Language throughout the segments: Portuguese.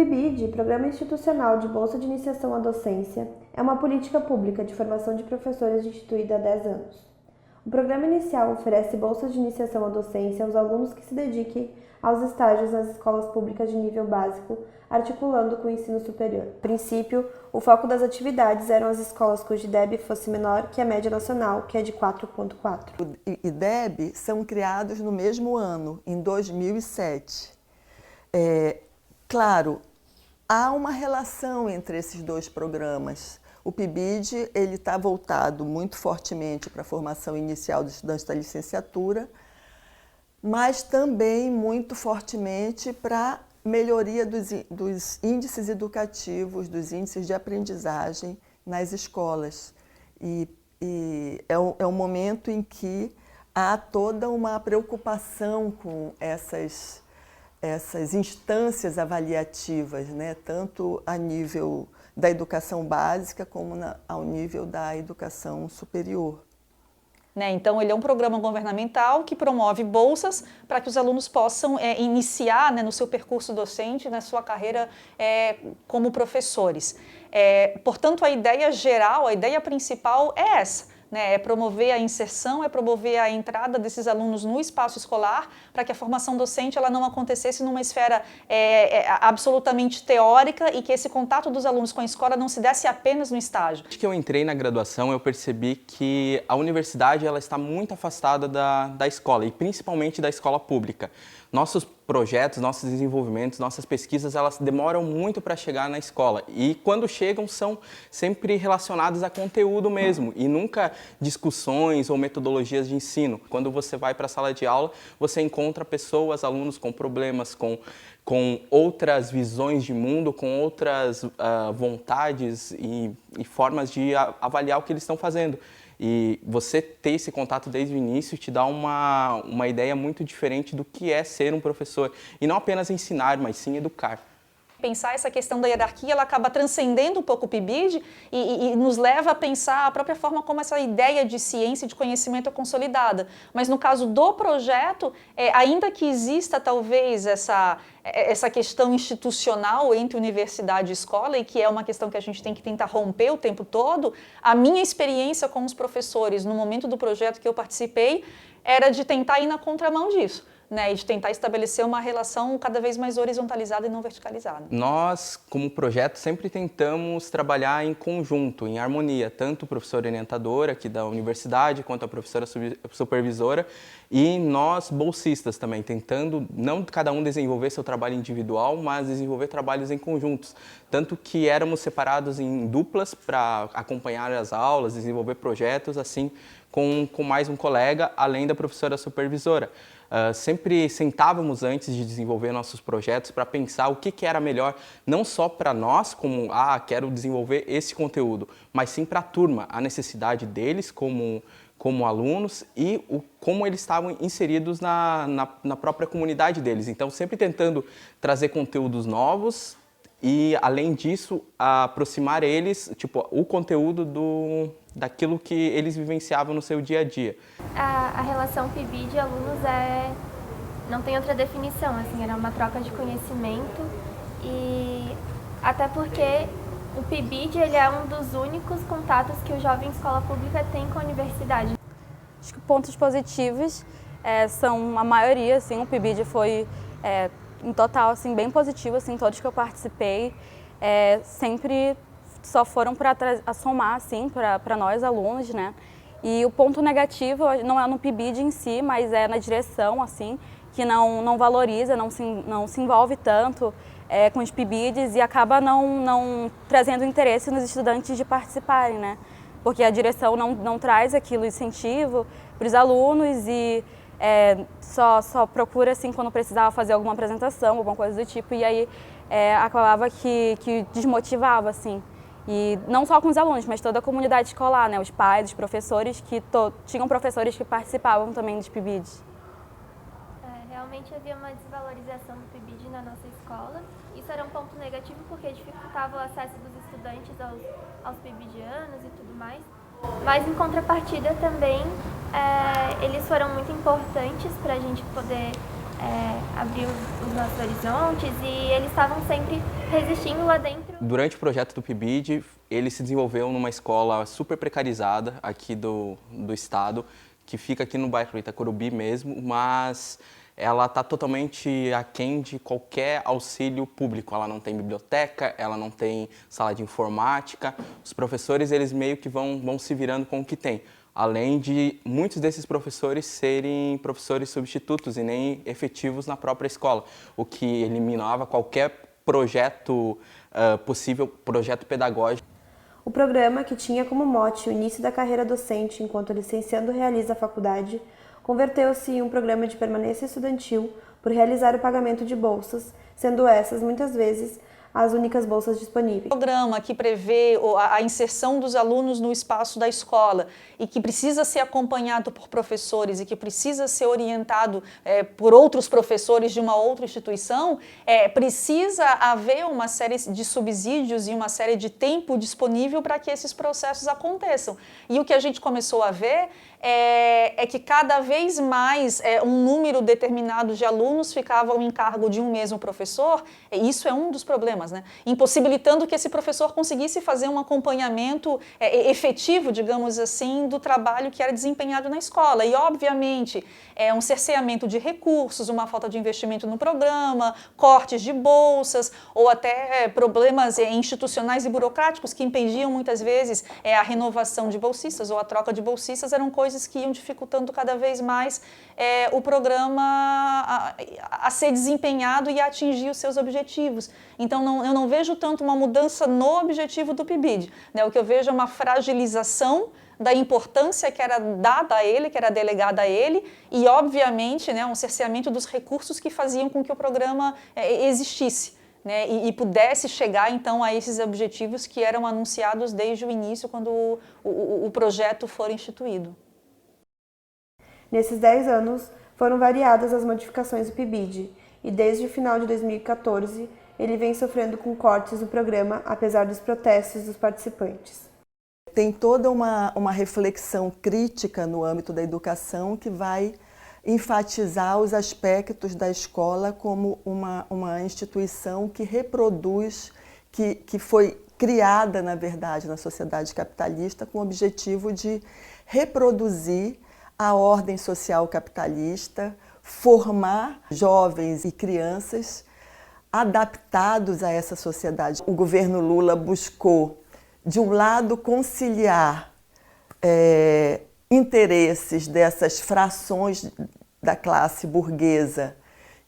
PIBID, Programa Institucional de Bolsa de Iniciação à Docência, é uma política pública de formação de professores instituída há 10 anos. O programa inicial oferece bolsas de iniciação à docência aos alunos que se dediquem aos estágios nas escolas públicas de nível básico, articulando com o ensino superior. No princípio, o foco das atividades eram as escolas cujo IDEB fosse menor que a média nacional, que é de 4,4. O IDEB são criados no mesmo ano, em 2007. Claro, há uma relação entre esses dois programas. O PIBID está voltado muito fortemente para a formação inicial dos estudantes da licenciatura, mas também muito fortemente para a melhoria dos índices educativos, dos índices de aprendizagem nas escolas. E é um momento em que há toda uma preocupação com essas instâncias avaliativas, né? Tanto a nível da educação básica como ao nível da educação superior. Então, ele é um programa governamental que promove bolsas para que os alunos possam iniciar, no seu percurso docente, na sua carreira como professores. Portanto, a ideia geral, a ideia principal é essa. É promover a inserção, é promover a entrada desses alunos no espaço escolar para que a formação docente ela não acontecesse numa esfera absolutamente teórica e que esse contato dos alunos com a escola não se desse apenas no estágio. Desde que eu entrei na graduação, eu percebi que a universidade ela está muito afastada da escola e principalmente da escola pública. Nossos projetos, nossos desenvolvimentos, nossas pesquisas, elas demoram muito para chegar na escola e quando chegam são sempre relacionados a conteúdo mesmo e nunca discussões ou metodologias de ensino. Quando você vai para a sala de aula, você encontra pessoas, alunos com problemas, com outras visões de mundo, com outras vontades e formas de avaliar o que eles estão fazendo. E você ter esse contato desde o início te dá uma ideia muito diferente do que é ser um professor. E não apenas ensinar, mas sim educar. Pensar essa questão da hierarquia, ela acaba transcendendo um pouco o PIBID e nos leva a pensar a própria forma como essa ideia de ciência e de conhecimento é consolidada. Mas no caso do projeto, ainda que exista talvez essa questão institucional entre universidade e escola, e que é uma questão que a gente tem que tentar romper o tempo todo, a minha experiência com os professores no momento do projeto que eu participei era de tentar ir na contramão disso. E de tentar estabelecer uma relação cada vez mais horizontalizada e não verticalizada. Nós, como projeto, sempre tentamos trabalhar em conjunto, em harmonia, tanto o professor orientador aqui da universidade, quanto a professora supervisora, e nós, bolsistas também, tentando não cada um desenvolver seu trabalho individual, mas desenvolver trabalhos em conjuntos. Tanto que éramos separados em duplas para acompanhar as aulas, desenvolver projetos, assim, com mais um colega, além da professora supervisora. Sempre sentávamos antes de desenvolver nossos projetos para pensar o que era melhor, não só para nós, como, quero desenvolver esse conteúdo, mas sim para a turma, a necessidade deles como alunos e como eles estavam inseridos na própria comunidade deles. Então, sempre tentando trazer conteúdos novos e, além disso, aproximar eles, o conteúdo daquilo que eles vivenciavam no seu dia a dia. A relação PIBID e alunos não tem outra definição, assim, era uma troca de conhecimento e até porque o PIBID ele é um dos únicos contatos que o jovem escola pública tem com a universidade. Acho que pontos positivos são a maioria, assim, o PIBID foi em total assim, bem positivo, assim, todos que eu participei sempre só foram para somar assim, para nós alunos, né? E o ponto negativo não é no PIBID em si, mas é na direção, assim, que não valoriza, não se envolve tanto com os PIBIDs e acaba não trazendo interesse nos estudantes de participarem, né? Porque a direção não traz aquilo incentivo para os alunos e só procura, assim, quando precisava fazer alguma apresentação, alguma coisa do tipo, e aí acabava que desmotivava, assim. E não só com os alunos, mas toda a comunidade escolar, né? Os pais, os professores, tinham professores que participavam também dos PIBIDs. Realmente havia uma desvalorização do PIBID na nossa escola. Isso era um ponto negativo porque dificultava o acesso dos estudantes aos PIBIdianos e tudo mais. Mas, em contrapartida, também, eles foram muito importantes para a gente poder abrir os nossos horizontes, e eles estavam sempre resistindo lá dentro. Durante o projeto do PIBID, ele se desenvolveu numa escola super precarizada aqui do estado, que fica aqui no bairro Itacorubi mesmo, mas ela está totalmente aquém de qualquer auxílio público. Ela não tem biblioteca, ela não tem sala de informática. Os professores, eles meio que vão se virando com o que tem. Além de muitos desses professores serem professores substitutos e nem efetivos na própria escola, o que eliminava qualquer projeto possível, projeto pedagógico. O programa, que tinha como mote o início da carreira docente enquanto o licenciando realiza a faculdade, converteu-se em um programa de permanência estudantil por realizar o pagamento de bolsas, sendo essas, muitas vezes, as únicas bolsas disponíveis. O programa que prevê a inserção dos alunos no espaço da escola e que precisa ser acompanhado por professores e que precisa ser orientado por outros professores de uma outra instituição, precisa haver uma série de subsídios e uma série de tempo disponível para que esses processos aconteçam. E o que a gente começou a ver é que cada vez mais um número determinado de alunos ficava ao encargo de um mesmo professor. Isso é um dos problemas, né? Impossibilitando que esse professor conseguisse fazer um acompanhamento efetivo, digamos assim, do trabalho que era desempenhado na escola. E, obviamente, um cerceamento de recursos, uma falta de investimento no programa, cortes de bolsas ou até problemas institucionais e burocráticos que impediam muitas vezes a renovação de bolsistas ou a troca de bolsistas, eram coisas que iam dificultando cada vez mais o programa a ser desempenhado e a atingir os seus objetivos. Então, eu não vejo tanto uma mudança no objetivo do PIBID, né? O que eu vejo é uma fragilização da importância que era dada a ele, que era delegada a ele, e, obviamente, né, um cerceamento dos recursos que faziam com que o programa existisse, né, e pudesse chegar, então, a esses objetivos que eram anunciados desde o início, quando o projeto for instituído. Nesses 10 anos, foram variadas as modificações do PIBID, e desde o final de 2014, ele vem sofrendo com cortes do programa, apesar dos protestos dos participantes. Tem toda uma reflexão crítica no âmbito da educação que vai enfatizar os aspectos da escola como uma instituição que reproduz, que foi criada, na verdade, na sociedade capitalista com o objetivo de reproduzir a ordem social capitalista, formar jovens e crianças adaptados a essa sociedade. O governo Lula buscou, de um lado, conciliar interesses dessas frações da classe burguesa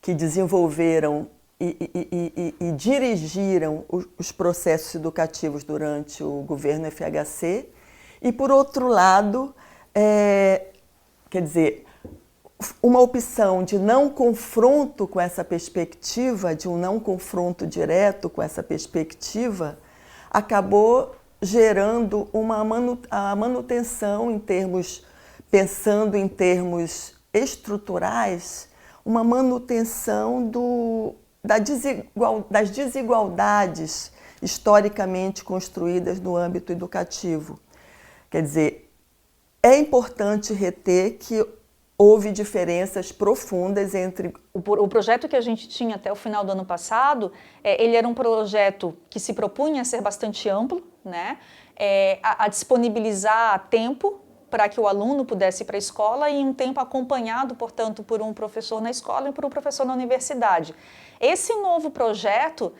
que desenvolveram e dirigiram os processos educativos durante o governo FHC, e, por outro lado, quer dizer, uma opção de não confronto com essa perspectiva, de um não confronto direto com essa perspectiva, acabou gerando a manutenção pensando em termos estruturais, uma manutenção das desigualdades historicamente construídas no âmbito educativo. Quer dizer, é importante reter que houve diferenças profundas entre... O projeto que a gente tinha até o final do ano passado, ele era um projeto que se propunha a ser bastante amplo, né? A disponibilizar tempo para que o aluno pudesse ir para a escola e um tempo acompanhado, portanto, por um professor na escola e por um professor na universidade. Esse novo projeto,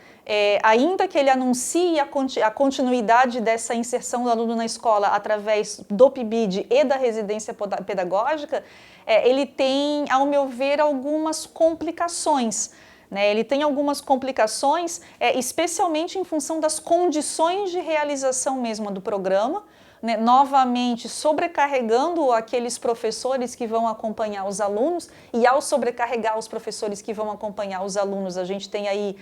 ainda que ele anuncie a continuidade dessa inserção do aluno na escola através do PIBID e da residência pedagógica, ele tem, ao meu ver, algumas complicações. Ele tem algumas complicações, especialmente em função das condições de realização mesmo do programa, né, novamente sobrecarregando aqueles professores que vão acompanhar os alunos, e ao sobrecarregar os professores que vão acompanhar os alunos, a gente tem aí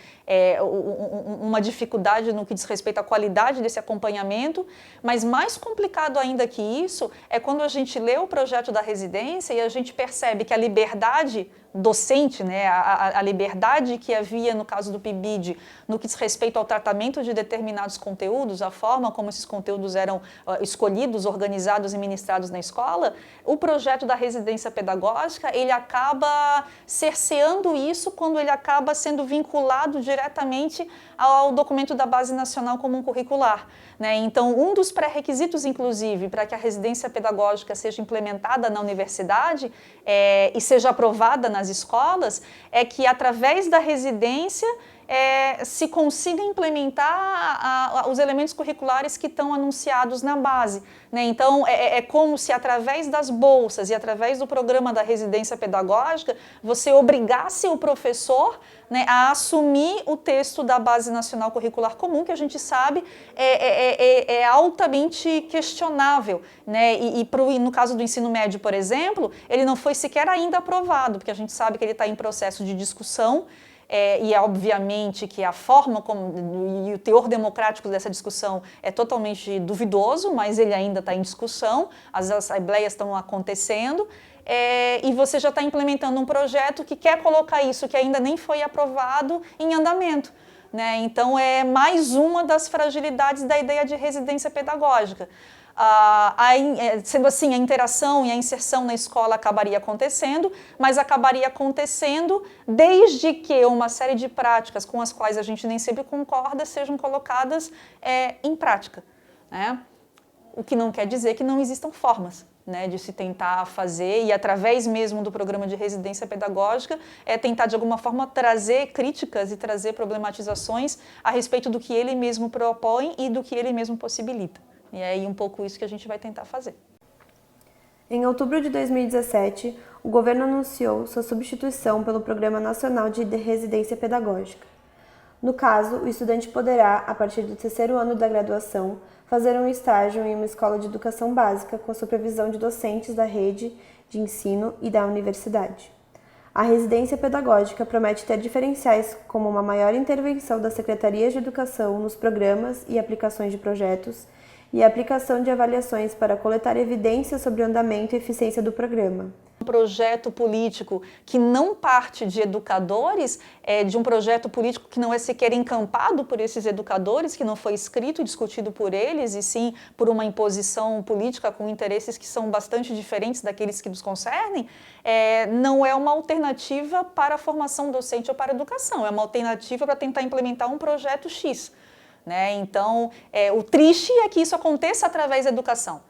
uma dificuldade no que diz respeito à qualidade desse acompanhamento, mas mais complicado ainda que isso é quando a gente lê o projeto da residência e a gente percebe que a liberdade docente, né, a liberdade que havia no caso do PIBID no que diz respeito ao tratamento de determinados conteúdos, a forma como esses conteúdos eram escolhidos, organizados e ministrados na escola, o projeto da residência pedagógica, ele acaba cerceando isso quando ele acaba sendo vinculado diretamente ao documento da Base Nacional Comum Curricular, né? Então, um dos pré-requisitos, inclusive, para que a residência pedagógica seja implementada na universidade e seja aprovada nas escolas, é que, através da residência, se consiga implementar os elementos curriculares que estão anunciados na base, né? Então, é como se através das bolsas e através do programa da residência pedagógica, você obrigasse o professor, né, a assumir o texto da Base Nacional Curricular Comum, que a gente sabe é altamente questionável, né? E no caso do ensino médio, por exemplo, ele não foi sequer ainda aprovado, porque a gente sabe que ele está em processo de discussão. E é obviamente que a forma e o teor democrático dessa discussão é totalmente duvidoso, mas ele ainda está em discussão, as assembleias estão acontecendo, e você já está implementando um projeto que quer colocar isso, que ainda nem foi aprovado, em andamento, né? Então, é mais uma das fragilidades da ideia de residência pedagógica. Sendo assim, a interação e a inserção na escola acabaria acontecendo, mas acabaria acontecendo desde que uma série de práticas com as quais a gente nem sempre concorda sejam colocadas em prática, né? O que não quer dizer que não existam formas, né, de se tentar fazer, e através mesmo do programa de residência pedagógica, tentar de alguma forma trazer críticas e trazer problematizações a respeito do que ele mesmo propõe e do que ele mesmo possibilita. E é aí um pouco isso que a gente vai tentar fazer. Em outubro de 2017, o governo anunciou sua substituição pelo Programa Nacional de Residência Pedagógica. No caso, o estudante poderá, a partir do terceiro ano da graduação, fazer um estágio em uma escola de educação básica com a supervisão de docentes da rede de ensino e da universidade. A residência pedagógica promete ter diferenciais como uma maior intervenção das secretarias de educação nos programas e aplicações de projetos, e a aplicação de avaliações para coletar evidências sobre o andamento e eficiência do programa. Um projeto político que não parte de educadores, de um projeto político que não é sequer encampado por esses educadores, que não foi escrito e discutido por eles, e sim por uma imposição política com interesses que são bastante diferentes daqueles que nos concernem, não é uma alternativa para a formação docente ou para a educação, é uma alternativa para tentar implementar um projeto X. Né? Então, o triste é que isso aconteça através da educação.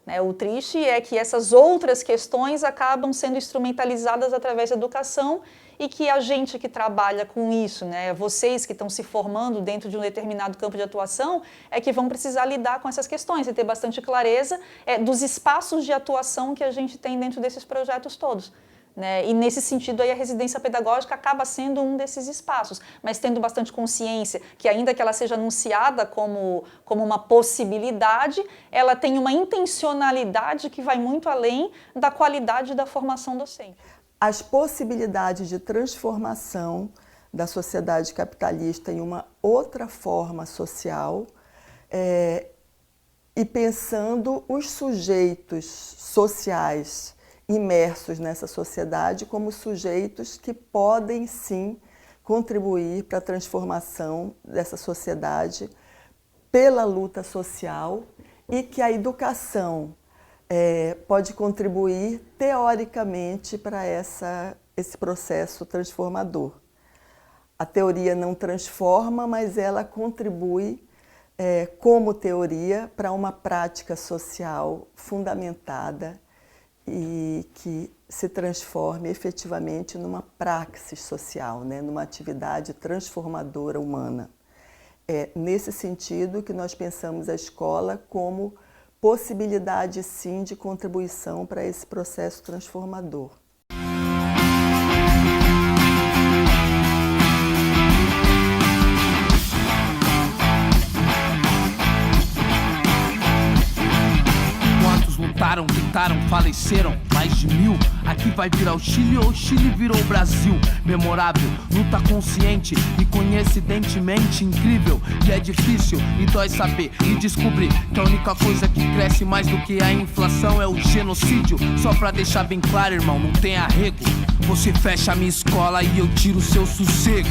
Né? O triste é que essas outras questões acabam sendo instrumentalizadas através da educação e que a gente que trabalha com isso, né, vocês que estão se formando dentro de um determinado campo de atuação, que vão precisar lidar com essas questões e ter bastante clareza dos espaços de atuação que a gente tem dentro desses projetos todos. Né? E nesse sentido aí a residência pedagógica acaba sendo um desses espaços, mas tendo bastante consciência que ainda que ela seja anunciada como uma possibilidade, ela tem uma intencionalidade que vai muito além da qualidade da formação docente. As possibilidades de transformação da sociedade capitalista em uma outra forma social e pensando os sujeitos sociais imersos nessa sociedade como sujeitos que podem, sim, contribuir para a transformação dessa sociedade pela luta social e que a educação pode contribuir, teoricamente, para esse processo transformador. A teoria não transforma, mas ela contribui, como teoria, para uma prática social fundamentada e que se transforme efetivamente numa praxis social, né? Numa atividade transformadora humana. É nesse sentido que nós pensamos a escola como possibilidade, sim, de contribuição para esse processo transformador. lutaram, tentaram, faleceram mais de 1000. Aqui vai virar o Chile ou o Chile virou o Brasil. Memorável, luta consciente e coincidentemente incrível. E é difícil e dói saber e descobrir que a única coisa que cresce mais do que a inflação é o genocídio. Só pra deixar bem claro, irmão, não tem arrego. Você fecha a minha escola e eu tiro seu sossego.